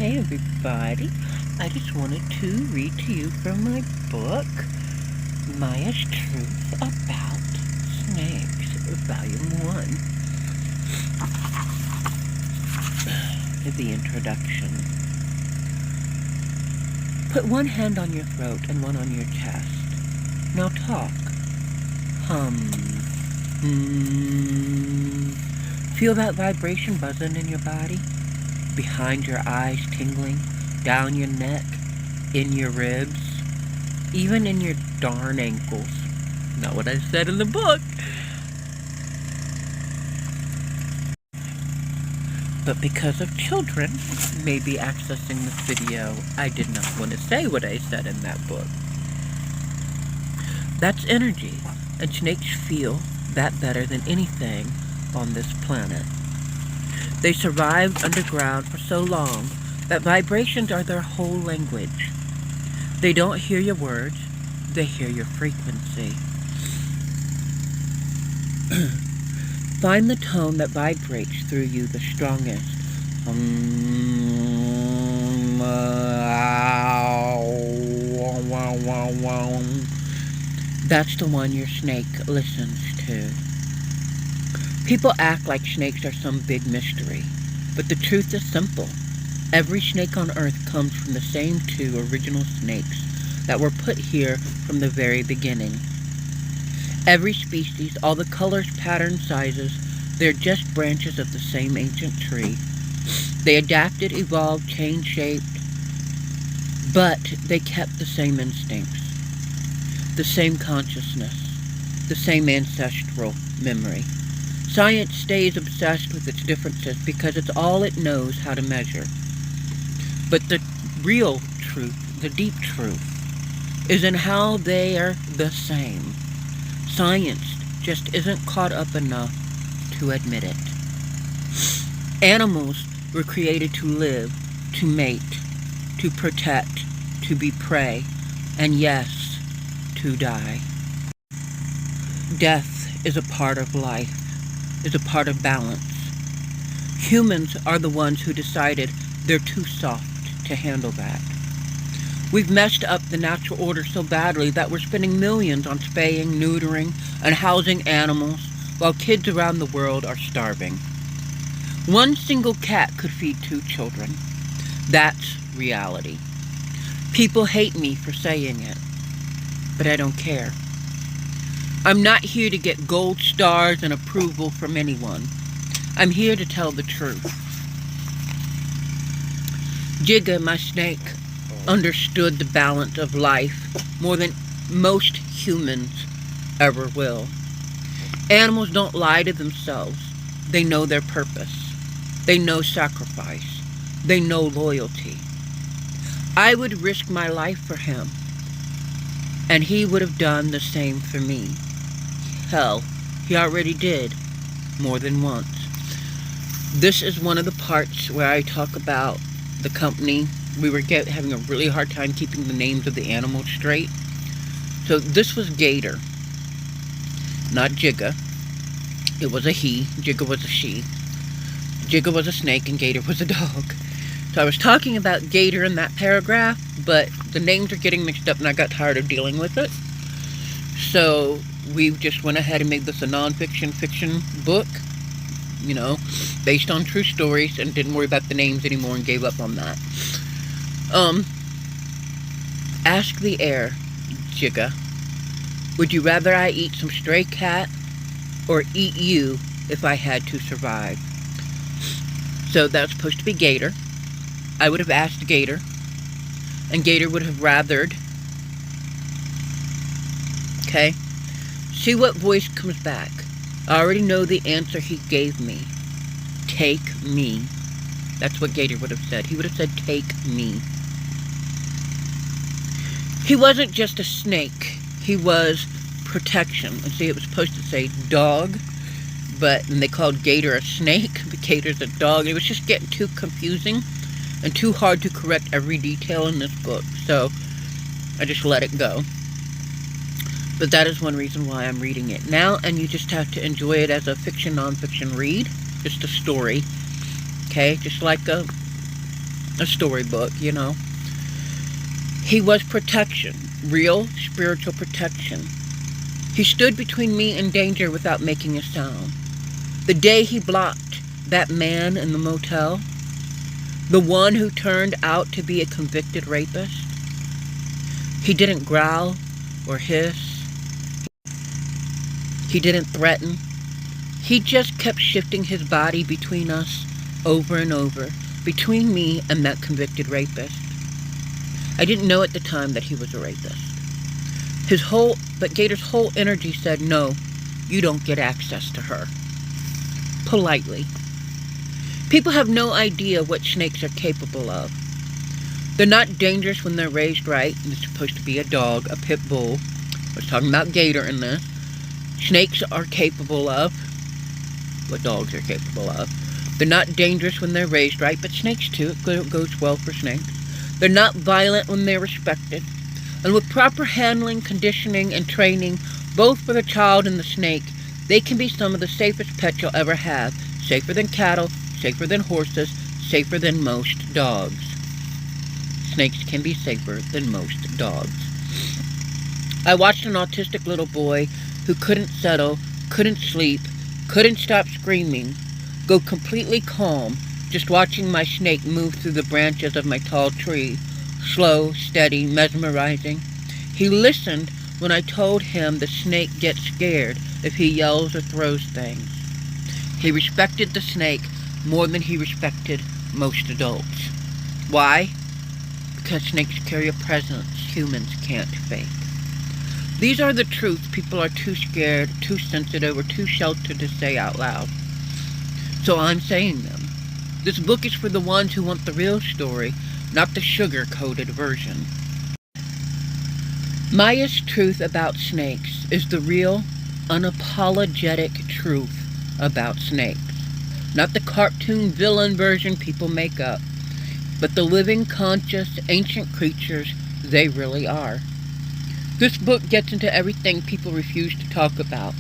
Hey everybody, I just wanted to read to you from my book, Miahs Truth About Snakes, Volume 1. The introduction. Put one hand on your throat and one on your chest. Now talk. Hum. Feel that vibration buzzing in your body? Behind your eyes tingling, down your neck, in your ribs, even in your darn ankles. Not what I said in the book. But because of children maybe accessing this video, I did not want to say what I said in that book. That's energy, and snakes feel that better than anything on this planet. They survived underground for so long that vibrations are their whole language. They don't hear your words, they hear your frequency. Find the tone that vibrates through you the strongest. That's the one your snake listens to. People act like snakes are some big mystery, but the truth is simple. Every snake on earth comes from the same two original snakes that were put here from the very beginning. Every species, all the colors, patterns, sizes, they're just branches of the same ancient tree. They adapted, evolved, changed, shaped, but they kept the same instincts, the same consciousness, the same ancestral memory. Science stays obsessed with its differences because it's all it knows how to measure. But the real truth, the deep truth, is in how they are the same. Science just isn't caught up enough to admit it. Animals were created to live, to mate, to protect, to be prey, and yes, to die. Death is a part of life, is a part of balance. Humans are the ones who decided they're too soft to handle that. We've messed up the natural order so badly that we're spending millions on spaying, neutering, and housing animals while kids around the world are starving. One single cat could feed 2 children. That's reality. People hate me for saying it, but I don't care. I'm not here to get gold stars and approval from anyone. I'm here to tell the truth. Jigga, my snake, understood the balance of life more than most humans ever will. Animals don't lie to themselves. They know their purpose. They know sacrifice. They know loyalty. I would risk my life for him, and he would have done the same for me. Hell, he already did, more than once. This is one of the parts where I talk about the company. We were having a really hard time keeping the names of the animals straight. So this was Gator, not Jigga. It was a he, Jigga was a she. Jigga was a snake and Gator was a dog. So I was talking about Gator in that paragraph, but the names are getting mixed up and I got tired of dealing with it. So we just went ahead and made this a non-fiction fiction book, you know, based on true stories, and didn't worry about the names anymore and gave up on that. Ask the air, Jigga, would you rather I eat some stray cat or eat you if I had to survive? So that's supposed to be Gator. I would have asked Gator, and Gator would have rathered. Okay? See what voice comes back. I already know the answer he gave me. Take me. That's what Gator would have said. He would have said, take me. He wasn't just a snake. He was protection. And see, it was supposed to say dog, and they called Gator a snake, but Gator's a dog. It was just getting too confusing and too hard to correct every detail in this book. So I just let it go. But that is one reason why I'm reading it now, and you just have to enjoy it as a fiction, non-fiction read. Just a story. Okay? Just like a a storybook, you know. He was protection, real spiritual protection. He stood between me and danger without making a sound. The day he blocked that man in the motel, the one who turned out to be a convicted rapist, he didn't growl or hiss. He didn't threaten. He just kept shifting his body between us over and over, between me and that convicted rapist. I didn't know at the time that he was a rapist. But Gator's whole energy said, no, you don't get access to her. Politely. People have no idea what snakes are capable of. They're not dangerous when they're raised right. It's supposed to be a dog, a pit bull. I was talking about Gator in this. Snakes are capable of what dogs are capable of. They're not dangerous when they're raised right, but snakes too. It goes well for snakes. They're not violent when they're respected. And with proper handling, conditioning, and training, both for the child and the snake, they can be some of the safest pets you'll ever have. Safer than cattle, safer than horses, safer than most dogs. Snakes can be safer than most dogs. I watched an autistic little boy who couldn't settle, couldn't sleep, couldn't stop screaming, go completely calm, just watching my snake move through the branches of my tall tree. Slow, steady, mesmerizing. He listened when I told him the snake gets scared if he yells or throws things. He respected the snake more than he respected most adults. Why? Because snakes carry a presence humans can't fake. These are the truths people are too scared, too sensitive, or too sheltered to say out loud. So I'm saying them. This book is for the ones who want the real story, not the sugar-coated version. Miahs' truth about snakes is the real, unapologetic truth about snakes. Not the cartoon villain version people make up, but the living, conscious, ancient creatures they really are. This book gets into everything people refuse to talk about.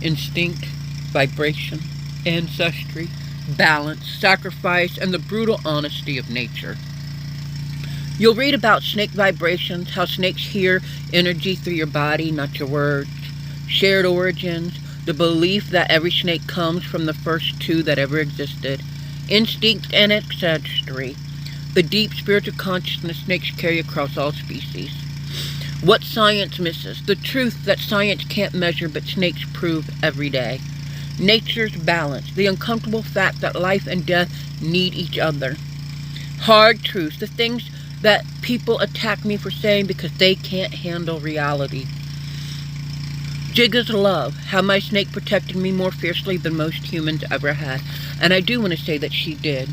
Instinct, vibration, ancestry, balance, sacrifice, and the brutal honesty of nature. You'll read about snake vibrations, how snakes hear energy through your body, not your words, shared origins, the belief that every snake comes from the first two that ever existed, instinct and ancestry, the deep spiritual consciousness snakes carry across all species. What science misses, the truth that science can't measure but snakes prove every day. Nature's balance, the uncomfortable fact that life and death need each other. Hard truths, the things that people attack me for saying because they can't handle reality. Jigga's love, how my snake protected me more fiercely than most humans ever had. And I do want to say that she did.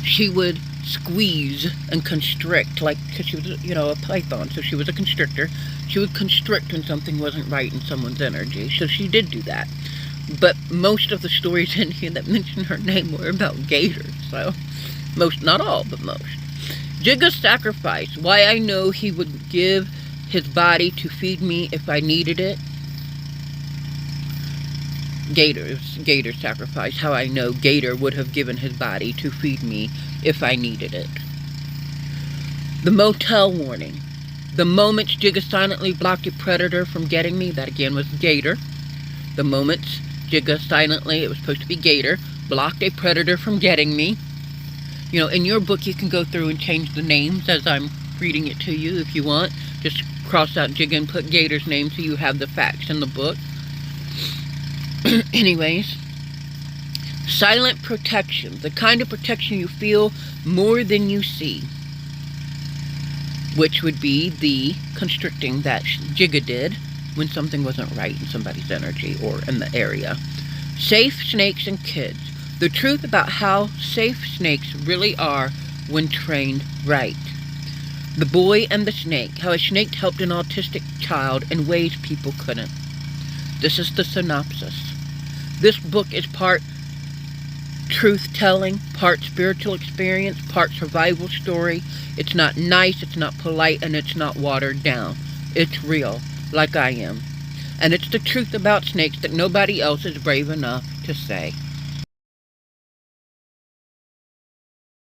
She would squeeze and constrict, like, because she was, a python, so she was a constrictor. She would constrict when something wasn't right in someone's energy, so she did do that. But most of the stories in here that mention her name were about gators, so most, not all, but most. Jigga's sacrifice, why I know he would give his body to feed me if I needed it. Gator's sacrifice, how I know Gator would have given his body to feed me if I needed it. The motel warning. The moment Jigga silently blocked a predator from getting me, that again was Gator. The moment Jigga silently, it was supposed to be Gator, blocked a predator from getting me. In your book you can go through and change the names as I'm reading it to you if you want. Just cross out Jigga and put Gator's name so you have the facts in the book. Anyways, silent protection, the kind of protection you feel more than you see, which would be the constricting that Jigga did when something wasn't right in somebody's energy or in the area. Safe snakes and kids, the truth about how safe snakes really are when trained right. The boy and the snake, how a snake helped an autistic child in ways people couldn't. This is the synopsis. This book is part truth-telling, part spiritual experience, part survival story. It's not nice, it's not polite, and it's not watered down. It's real, like I am. And it's the truth about snakes that nobody else is brave enough to say.